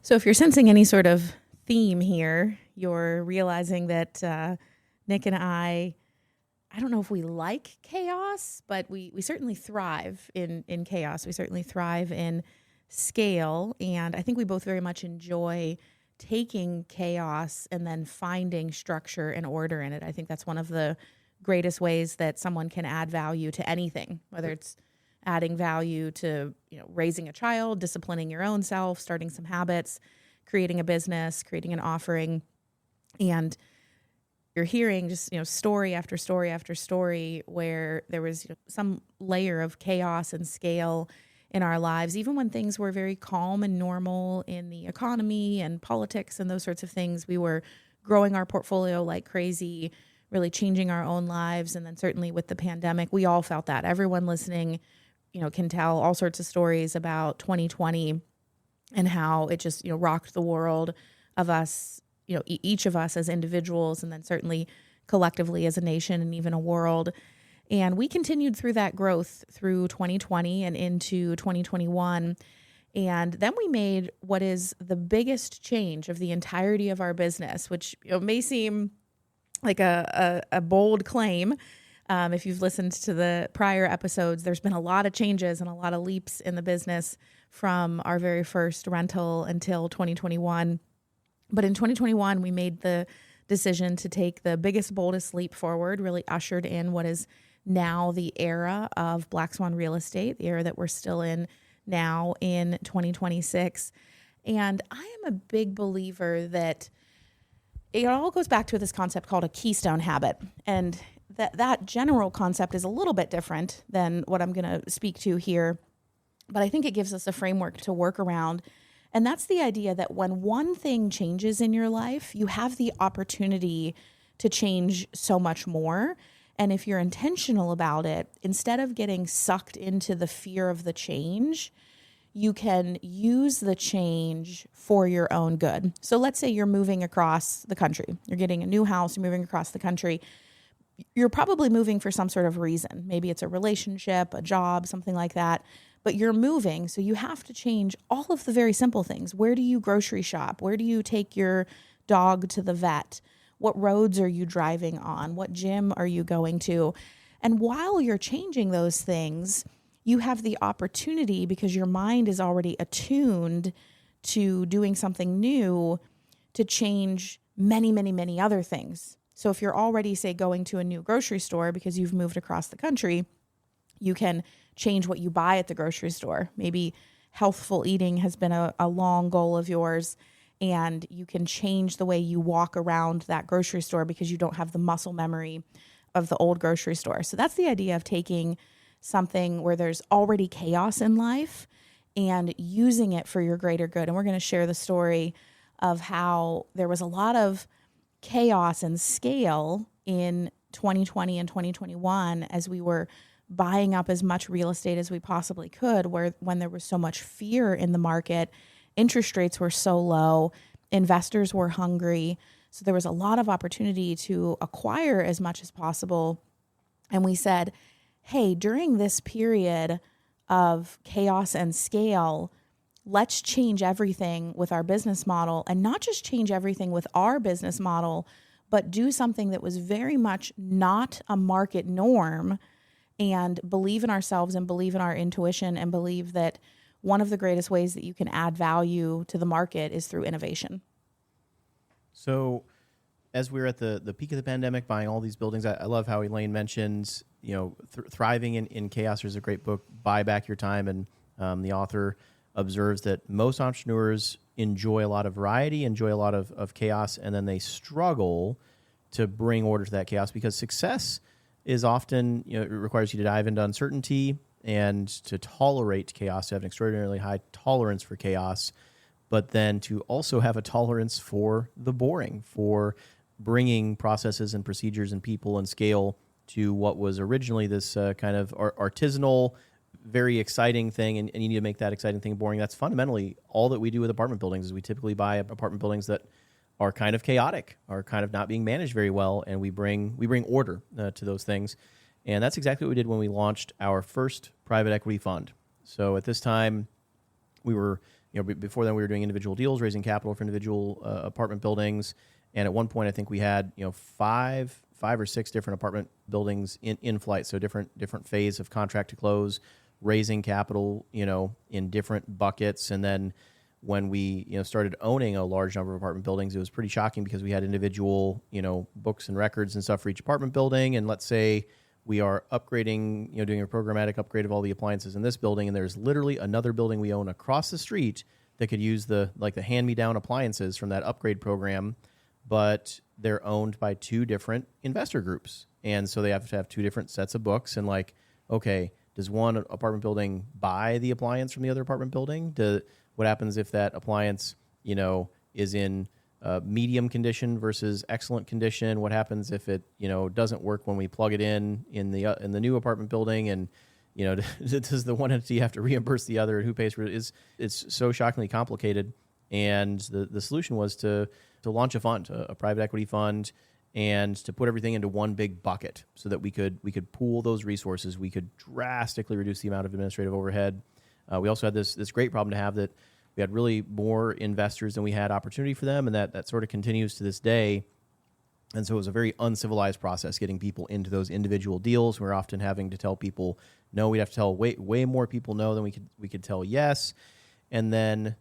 So if you're sensing any sort of theme here, you're realizing that Nick and I don't know if we like chaos, but we certainly thrive in chaos. We certainly thrive in scale. And I think we both very much enjoy taking chaos and then finding structure and order in it. I think that's one of the greatest ways that someone can add value to anything, whether it's adding value to, raising a child, disciplining your own self, starting some habits, creating a business, creating an offering. And you're hearing just, story after story after story where there was some layer of chaos and scale in our lives, even when things were very calm and normal in the economy and politics and those sorts of things. We were growing our portfolio like crazy, really changing our own lives. And then certainly with the pandemic, we all felt that. Everyone listening, can tell all sorts of stories about 2020 and how it just, rocked the world of us, each of us as individuals, and then certainly collectively as a nation and even a world. And we continued through that growth through 2020 and into 2021. And then we made what is the biggest change of the entirety of our business, which may seem like a bold claim. If you've listened to the prior episodes, there's been a lot of changes and a lot of leaps in the business from our very first rental until 2021. But in 2021, we made the decision to take the biggest, boldest leap forward, really ushered in what is now the era of Black Swan real estate, the era that we're still in now in 2026. And I am a big believer that it all goes back to this concept called a keystone habit. And that general concept is a little bit different than what I'm going to speak to here, but I think it gives us a framework to work around. And that's the idea that when one thing changes in your life, you have the opportunity to change so much more. And if you're intentional about it, instead of getting sucked into the fear of the change, you can use the change for your own good. So let's say you're moving across the country. You're getting a new house, you're moving across the country. You're probably moving for some sort of reason. Maybe it's a relationship, a job, something like that. But you're moving, so you have to change all of the very simple things. Where do you grocery shop? Where do you take your dog to the vet? What roads are you driving on? What gym are you going to? And while you're changing those things, you have the opportunity, because your mind is already attuned to doing something new, to change many, many, many other things. So if you're already, say, going to a new grocery store because you've moved across the country, you can change what you buy at the grocery store. Maybe healthful eating has been a long goal of yours, and you can change the way you walk around that grocery store because you don't have the muscle memory of the old grocery store. So that's the idea of taking something where there's already chaos in life and using it for your greater good. And we're going to share the story of how there was a lot of chaos and scale in 2020 and 2021 as we were buying up as much real estate as we possibly could, when there was so much fear in the market, interest rates were so low, investors were hungry. So there was a lot of opportunity to acquire as much as possible. And we said, hey, during this period of chaos and scale, let's change everything with our business model, and not just change everything with our business model, but do something that was very much not a market norm, and believe in ourselves and believe in our intuition and believe that one of the greatest ways that you can add value to the market is through innovation. So as we're at the peak of the pandemic, buying all these buildings, I love how Elaine mentions, thriving in chaos. There's a great book, Buy Back Your Time, and the author observes that most entrepreneurs enjoy a lot of variety, enjoy a lot of chaos, and then they struggle to bring order to that chaos because success is often, it requires you to dive into uncertainty and to tolerate chaos, to have an extraordinarily high tolerance for chaos, but then to also have a tolerance for the boring, for bringing processes and procedures and people and scale to what was originally this kind of artisanal, very exciting thing, and you need to make that exciting thing boring. That's fundamentally all that we do with apartment buildings. Is we typically buy apartment buildings that are kind of chaotic, are kind of not being managed very well, and we bring order to those things. And that's exactly what we did when we launched our first private equity fund. So at this time, we were before then we were doing individual deals, raising capital for individual apartment buildings. And at one point, I think we had, five or six different apartment buildings in flight. So different phase of contract to close, raising capital, in different buckets. And then when we, started owning a large number of apartment buildings, it was pretty shocking because we had individual, books and records and stuff for each apartment building. And let's say we are upgrading, doing a programmatic upgrade of all the appliances in this building, and there's literally another building we own across the street that could use the hand-me-down appliances from that upgrade program, but they're owned by two different investor groups. And so they have to have two different sets of books. And okay, does one apartment building buy the appliance from the other apartment building? What happens if that appliance, is in medium condition versus excellent condition? What happens if it, doesn't work when we plug it in the new apartment building? And, does the one entity have to reimburse the other, and who pays for it? It's so shockingly complicated. And the solution was to launch a fund, a private equity fund, and to put everything into one big bucket so that we could pool those resources. We could drastically reduce the amount of administrative overhead. We also had this great problem to have, that we had really more investors than we had opportunity for them, and that sort of continues to this day. And so it was a very uncivilized process getting people into those individual deals. We're often having to tell people no. We'd have to tell way more people no than we could tell yes. And then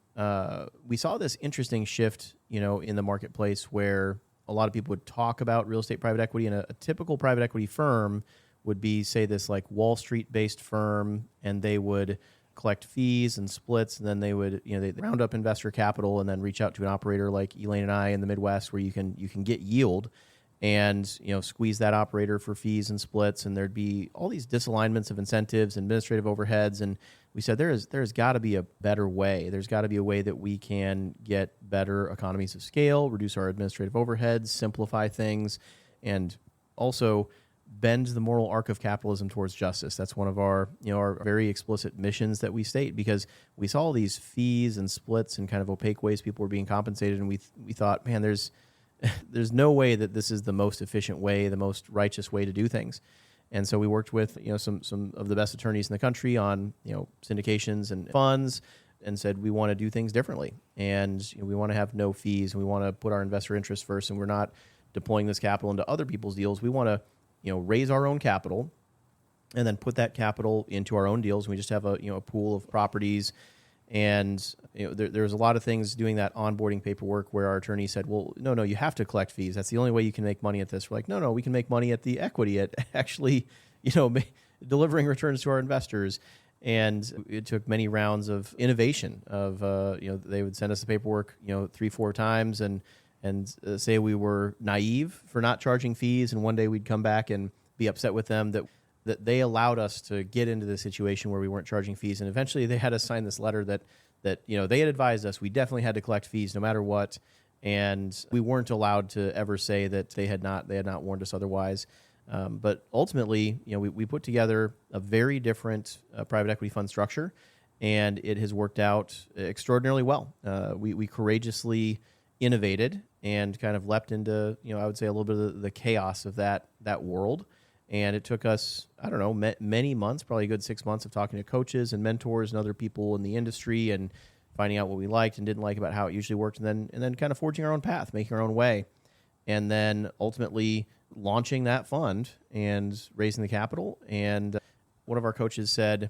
we saw this interesting shift, in the marketplace, where a lot of people would talk about real estate private equity, and a typical private equity firm would be, say, this Wall Street-based firm, and they would collect fees and splits, and then they would, they round up investor capital and then reach out to an operator like Elaine and I in the Midwest, where you can get yield and, squeeze that operator for fees and splits. And there'd be all these disalignments of incentives, administrative overheads. And we said, there's got to be a better way. There's got to be a way that we can get better economies of scale, reduce our administrative overheads, simplify things, and also bend the moral arc of capitalism towards justice. That's one of our very explicit missions that we state, because we saw all these fees and splits and kind of opaque ways people were being compensated, and we thought, man, there's no way that this is the most efficient way, the most righteous way to do things. And so we worked with some of the best attorneys in the country on syndications and funds, and said we want to do things differently, and we want to have no fees, and we want to put our investor interest first, and we're not deploying this capital into other people's deals. We want to raise our own capital and then put that capital into our own deals. We just have a pool of properties. And there's a lot of things doing that onboarding paperwork where our attorney said, well, no, you have to collect fees. That's the only way you can make money at this. We're like, no, we can make money at the equity, at actually, delivering returns to our investors. And it took many rounds of innovation of, they would send us the paperwork, 3-4 times and say we were naive for not charging fees, and one day we'd come back and be upset with them that they allowed us to get into the situation where we weren't charging fees. And eventually they had us sign this letter that they had advised us we definitely had to collect fees no matter what, and we weren't allowed to ever say that they had not warned us otherwise. But ultimately, we put together a very different private equity fund structure, and it has worked out extraordinarily well. We courageously innovated and kind of leapt into, I would say, a little bit of the chaos of that world. And it took us, I don't know, many months, probably a good 6 months of talking to coaches and mentors and other people in the industry and finding out what we liked and didn't like about how it usually worked, and then kind of forging our own path, making our own way, and then ultimately launching that fund and raising the capital. And one of our coaches said,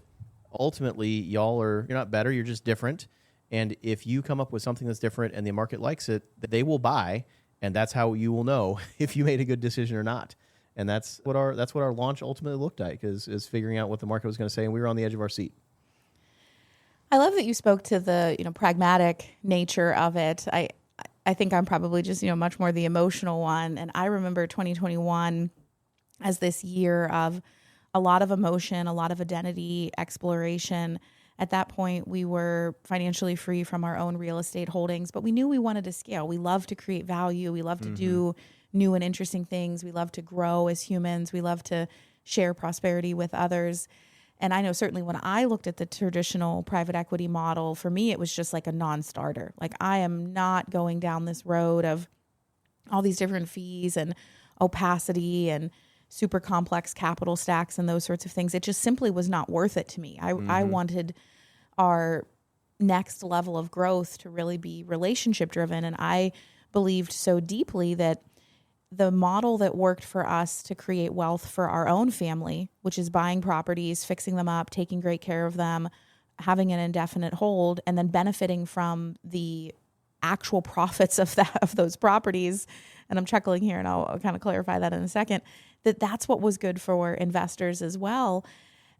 ultimately, you're not better, you're just different. And if you come up with something that's different and the market likes it, they will buy, and that's how you will know if you made a good decision or not. And that's what our launch ultimately looked like, is figuring out what the market was going to say, and we were on the edge of our seat. I love that you spoke to the pragmatic nature of it. I think I'm probably just much more the emotional one, and I remember 2021 as this year of a lot of emotion, a lot of identity exploration. At that point, we were financially free from our own real estate holdings, but we knew we wanted to scale. We love to create value. We love to do new and interesting things. We love to grow as humans. We love to share prosperity with others. And I know certainly when I looked at the traditional private equity model, for me, it was just like a non-starter. Like, I am not going down this road of all these different fees and opacity and super complex capital stacks and those sorts of things. It just simply was not worth it to me. I wanted our next level of growth to really be relationship driven. And I believed so deeply that the model that worked for us to create wealth for our own family, which is buying properties, fixing them up, taking great care of them, having an indefinite hold, and then benefiting from the actual profits of those properties. And I'm chuckling here, and I'll kind of clarify that in a second, that's what was good for investors as well.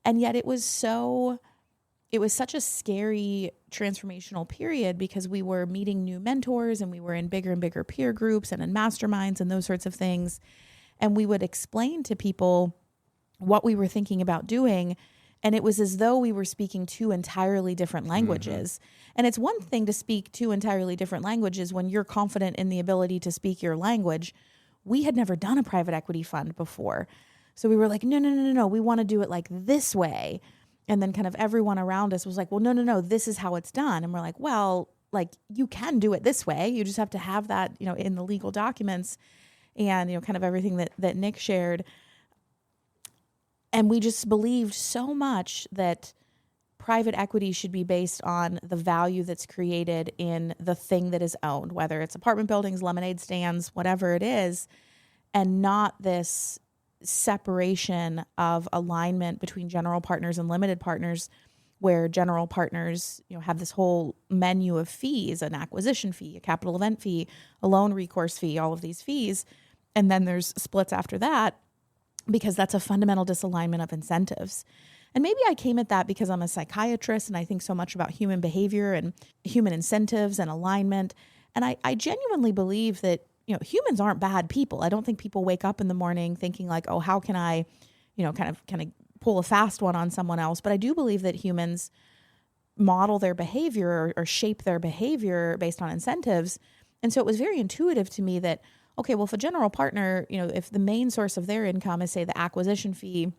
And yet it was such a scary transformational period because we were meeting new mentors and we were in bigger and bigger peer groups and in masterminds and those sorts of things. And we would explain to people what we were thinking about doing. And it was as though we were speaking two entirely different languages. And it's one thing to speak two entirely different languages when you're confident in the ability to speak your language. We had never done a private equity fund before. So we were like, no, we want to do it like this way. And then kind of everyone around us was like, well, no, this is how it's done. And we're like, well, like you can do it this way. You just have to have that, in the legal documents and, kind of everything that Nick shared. And we just believed so much that private equity should be based on the value that's created in the thing that is owned, whether it's apartment buildings, lemonade stands, whatever it is, and not this separation of alignment between general partners and limited partners, where general partners, have this whole menu of fees, an acquisition fee, a capital event fee, a loan recourse fee, all of these fees. And then there's splits after that because that's a fundamental disalignment of incentives. And maybe I came at that because I'm a psychiatrist and I think so much about human behavior and human incentives and alignment. And I genuinely believe that humans aren't bad people. I don't think people wake up in the morning thinking like, oh, how can I, kind of pull a fast one on someone else. But I do believe that humans model their behavior or shape their behavior based on incentives. And so it was very intuitive to me that, okay, well, if a general partner, if the main source of their income is, say, the acquisition fee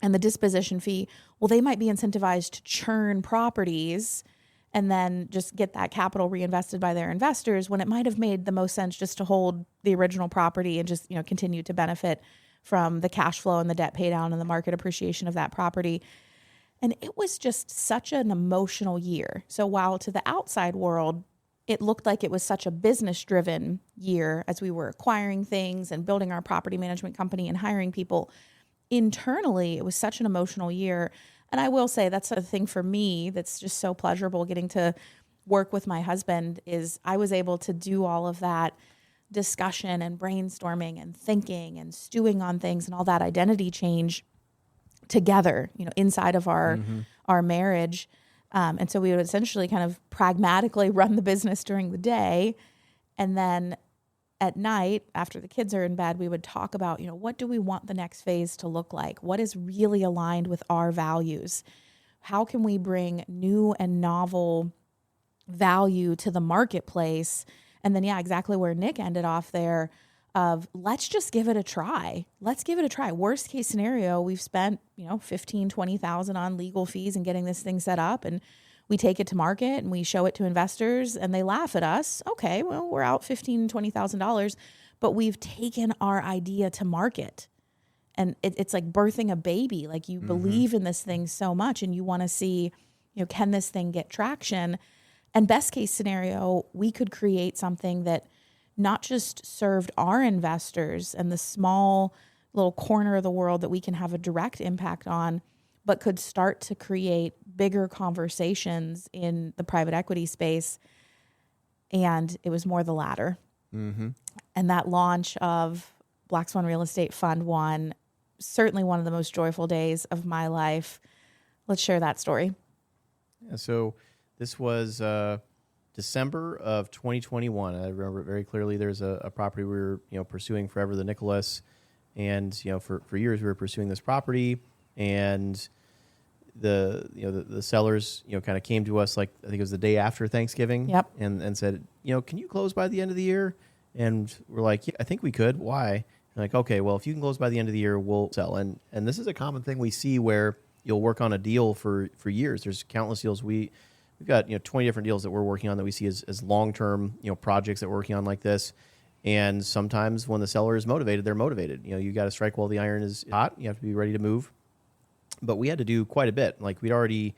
and the disposition fee, well, they might be incentivized to churn properties and then just get that capital reinvested by their investors, when it might have made the most sense just to hold the original property and just, continue to benefit from the cash flow and the debt pay down and the market appreciation of that property. And it was just such an emotional year. So while to the outside world, it looked like it was such a business-driven year as we were acquiring things and building our property management company and hiring people, internally, it was such an emotional year. And I will say that's a thing for me that's just so pleasurable getting to work with my husband is I was able to do all of that discussion and brainstorming and thinking and stewing on things and all that identity change together, inside of our marriage. And so we would essentially kind of pragmatically run the business during the day. And then at night, after the kids are in bed, we would talk about, what do we want the next phase to look like? What is really aligned with our values? How can we bring new and novel value to the marketplace? And then, exactly where Nick ended off there of let's just give it a try. Let's give it a try. Worst case scenario, we've spent, $15,000, $20,000 on legal fees and getting this thing set up, and we take it to market and we show it to investors and they laugh at us. Okay, well, we're out $15,000, $20,000, but we've taken our idea to market. And it's like birthing a baby. Like you believe in this thing so much and you want to see, can this thing get traction? And best case scenario, we could create something that not just served our investors and the small little corner of the world that we can have a direct impact on, but could start to create bigger conversations in the private equity space. And it was more the latter. And that launch of Black Swan Real Estate Fund 1, certainly one of the most joyful days of my life. Let's share that story. Yeah, so this was December of 2021. I remember it very clearly. There's a property we were pursuing forever, the Nicholas. And for years we were pursuing this property. And the sellers kind of came to us, like I think it was the day after Thanksgiving. Yep. And said, can you close by the end of the year? And we're like, yeah, I think we could. Why? And like, okay, well, if you can close by the end of the year, we'll sell. And this is a common thing we see where you'll work on a deal for years. There's countless deals. We've got 20 different deals that we're working on that we see as long-term projects that we're working on like this. And sometimes when the seller is motivated, they're motivated. You got to strike while the iron is hot. You have to be ready to move. But we had to do quite a bit. Like we'd already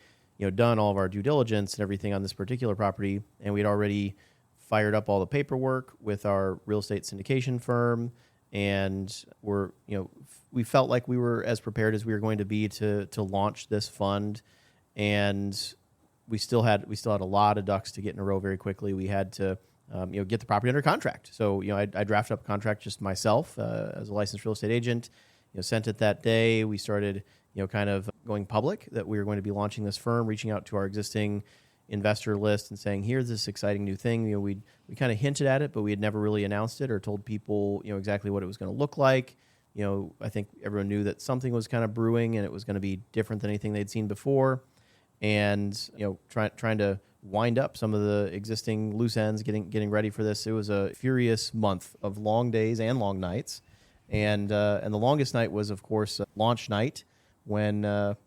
done all of our due diligence and everything on this particular property, and we'd already fired up all the paperwork with our real estate syndication firm, and we felt like we were as prepared as we were going to be to launch this fund, and we still had a lot of ducks to get in a row very quickly. We had to get the property under contract. So I drafted up a contract just myself as a licensed real estate agent. Sent it that day. We started kind of going public that we were going to be launching this firm, reaching out to our existing investor list and saying, here's this exciting new thing. We kind of hinted at it, but we had never really announced it or told people exactly what it was going to look like. I think everyone knew that something was kind of brewing and it was going to be different than anything they'd seen before. And trying to wind up some of the existing loose ends, getting ready for this. It was a furious month of long days and long nights, and the longest night was, of course, launch night, when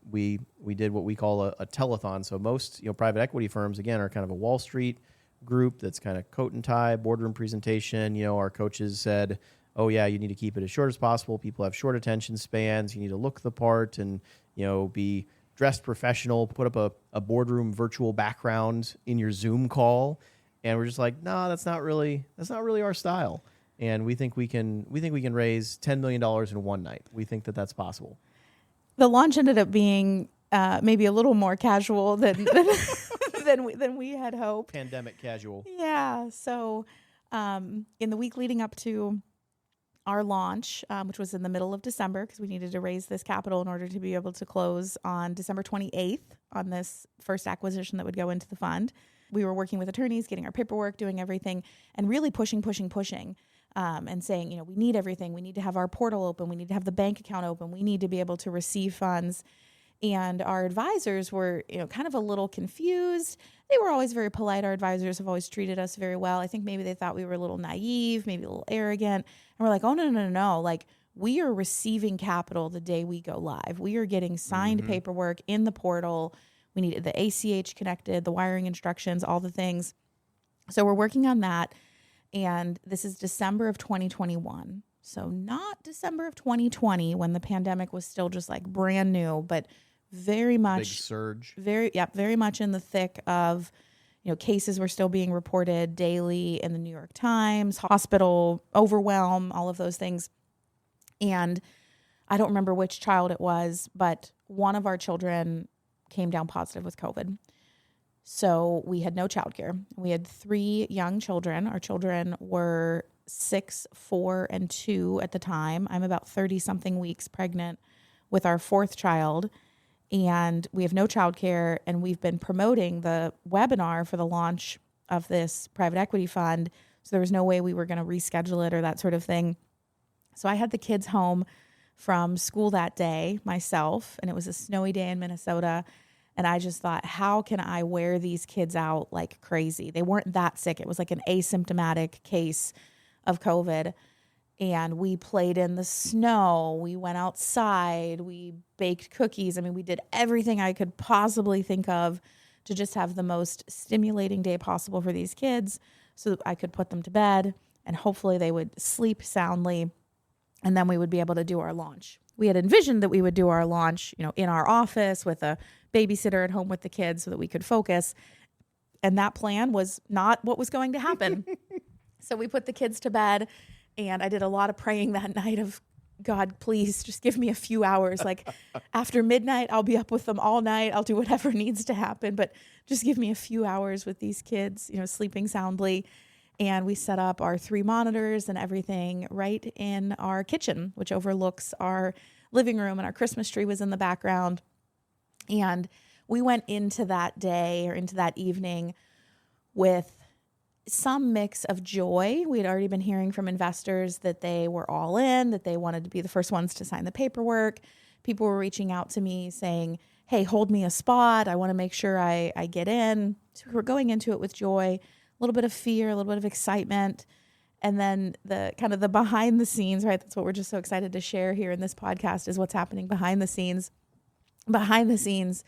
we did what we call a telethon. So most private equity firms, again, are kind of a Wall Street group that's kind of coat and tie, boardroom presentation. Our coaches said, oh yeah, you need to keep it as short as possible. People have short attention spans. You need to look the part and be dressed professional, put up a boardroom virtual background in your Zoom call. And we're just like, no, that's not really our style. And we think we can raise $10 million in one night. We think that that's possible. The launch ended up being maybe a little more casual than we had hoped. Pandemic casual. Yeah. So in the week leading up to our launch, which was in the middle of December, because we needed to raise this capital in order to be able to close on December 28th on this first acquisition that would go into the fund. We were working with attorneys, getting our paperwork, doing everything, and really pushing, and saying, we need everything. We need to have our portal open. We need to have the bank account open. We need to be able to receive funds. And our advisors were, kind of a little confused. They were always very polite. Our advisors have always treated us very well. I think maybe they thought we were a little naive, maybe a little arrogant. And we're like, oh, no. Like, we are receiving capital the day we go live. We are getting signed paperwork in the portal. We needed the ACH connected, the wiring instructions, all the things. So we're working on that. And this is December of 2021. So not December of 2020 when the pandemic was still just like brand new, but very much big surge. Very much in the thick of, cases were still being reported daily in the New York Times, hospital overwhelm, all of those things. And I don't remember which child it was, but one of our children came down positive with COVID. So we had no childcare. We had 3 young children. Our children were 6, 4, and 2 at the time. I'm about 30-something weeks pregnant with our 4th child. And we have no childcare, and we've been promoting the webinar for the launch of this private equity fund. So there was no way we were going to reschedule it or that sort of thing. So I had the kids home from school that day myself, and it was a snowy day in Minnesota. And I just thought, how can I wear these kids out like crazy? They weren't that sick. It was like an asymptomatic case of COVID. And we played in the snow. We went outside. We baked cookies. I mean, we did everything I could possibly think of to just have the most stimulating day possible for these kids so that I could put them to bed and hopefully they would sleep soundly. And then we would be able to do our launch. We had envisioned that we would do our launch, in our office with a babysitter at home with the kids so that we could focus. And that plan was not what was going to happen. So we put the kids to bed. And I did a lot of praying that night of, God, please just give me a few hours. Like after midnight, I'll be up with them all night. I'll do whatever needs to happen, but just give me a few hours with these kids, sleeping soundly. And we set up our 3 monitors and everything right in our kitchen, which overlooks our living room, and our Christmas tree was in the background. And we went into that day or into that evening with some mix of joy. We had already been hearing from investors that they were all in, that they wanted to be the first ones to sign the paperwork. People were reaching out to me saying, hey, hold me a spot. I want to make sure I get in. So we're going into it with joy, a little bit of fear, a little bit of excitement. And then the kind of the behind the scenes, right? That's what we're just so excited to share here in this podcast is what's happening behind the scenes. Behind the scenes,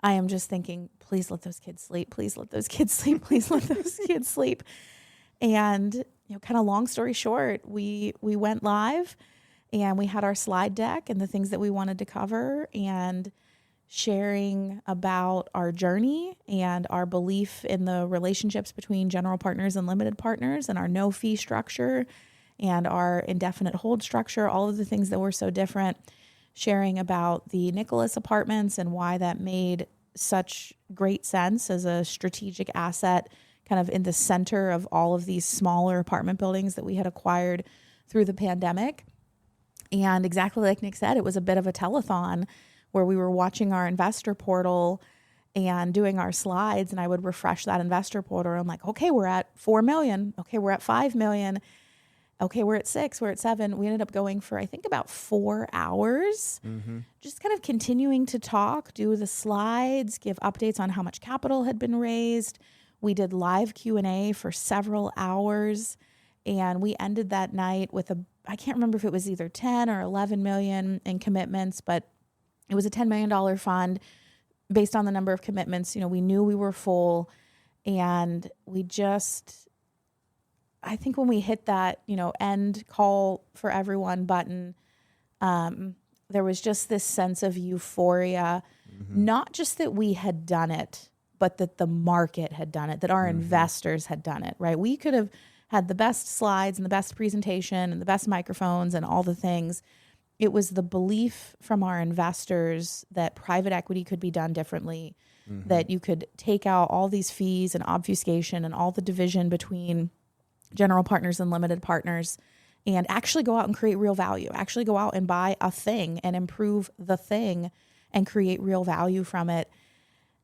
I am just thinking, please let those kids sleep. Please let those kids sleep. Please let those kids sleep. And, kind of long story short, we went live and we had our slide deck and the things that we wanted to cover. And, sharing about our journey and our belief in the relationships between general partners and limited partners, and our no fee structure and our indefinite hold structure, all of the things that were so different, sharing about the Nicholas apartments and why that made such great sense as a strategic asset kind of in the center of all of these smaller apartment buildings that we had acquired through the pandemic. And exactly like Nick said, it was a bit of a telethon where we were watching our investor portal and doing our slides, and I would refresh that investor portal. I'm like, okay, we're at 4 million. Okay, we're at 5 million. Okay, we're at 6, we're at 7. We ended up going for, I think, about 4 hours, just kind of continuing to talk, do the slides, give updates on how much capital had been raised. We did live Q&A for several hours, and we ended that night with I can't remember if it was either 10 or 11 million in commitments, but it was a $10 million fund based on the number of commitments. We knew we were full, and I think when we hit that, end call for everyone button, there was just this sense of euphoria, not just that we had done it, but that the market had done it, that our investors had done it, right? We could have had the best slides and the best presentation and the best microphones and all the things. It was the belief from our investors that private equity could be done differently, that you could take out all these fees and obfuscation and all the division between general partners and limited partners and actually go out and create real value, actually go out and buy a thing and improve the thing and create real value from it.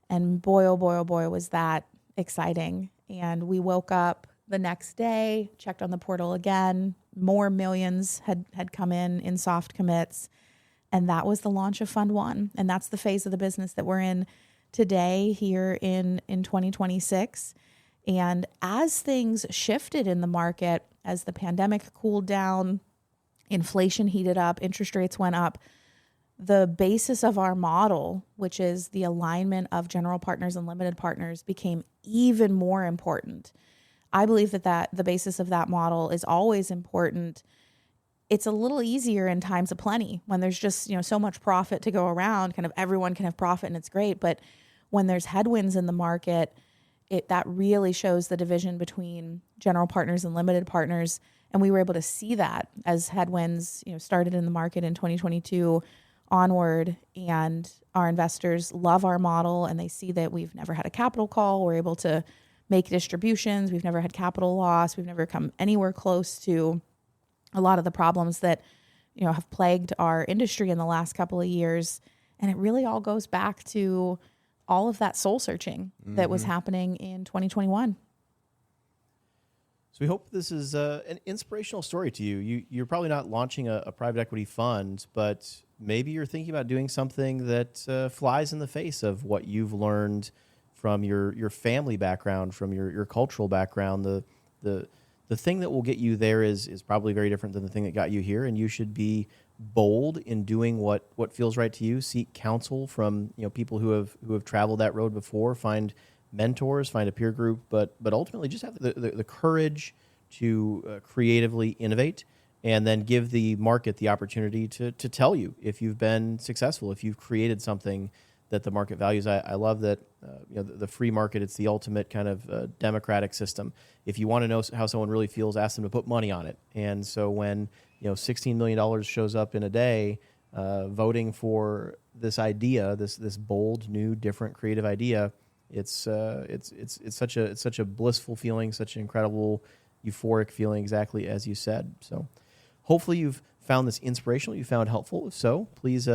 And boy, oh boy, oh boy, was that exciting. And we woke up the next day, checked on the portal again, more millions had come in soft commits. And that was the launch of Fund 1. And that's the phase of the business that we're in today here in 2026. And as things shifted in the market, as the pandemic cooled down, inflation heated up, interest rates went up, the basis of our model, which is the alignment of general partners and limited partners, became even more important. I believe that the basis of that model is always important. It's a little easier in times of plenty when there's just, so much profit to go around, kind of everyone can have profit and it's great. But when there's headwinds in the market, that really shows the division between general partners and limited partners. And we were able to see that as headwinds, started in the market in 2022 onward, and our investors love our model and they see that we've never had a capital call. We're able to make distributions. We've never had capital loss. We've never come anywhere close to a lot of the problems that, have plagued our industry in the last couple of years. And it really all goes back to all of that soul searching that was happening in 2021. So we hope this is an inspirational story to you. You're probably not launching a private equity fund, but maybe you're thinking about doing something that flies in the face of what you've learned from your family background, from your cultural background. The thing that will get you there is probably very different than the thing that got you here, and you should be bold in doing what feels right to you. Seek counsel from people who have traveled that road before. Find mentors, find a peer group, but ultimately just have the courage to creatively innovate, and then give the market the opportunity to tell you if you've been successful, if you've created something that the market values. I love that the free market, it's the ultimate kind of democratic system. If you want to know how someone really feels, ask them to put money on it. And so when $16 million shows up in a day, voting for this idea, this bold, new, different, creative idea, it's such a blissful feeling, such an incredible, euphoric feeling, exactly as you said. So hopefully you've found this inspirational, you found helpful. If so, please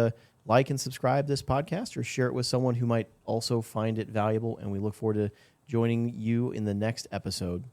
like and subscribe this podcast or share it with someone who might also find it valuable. And we look forward to joining you in the next episode.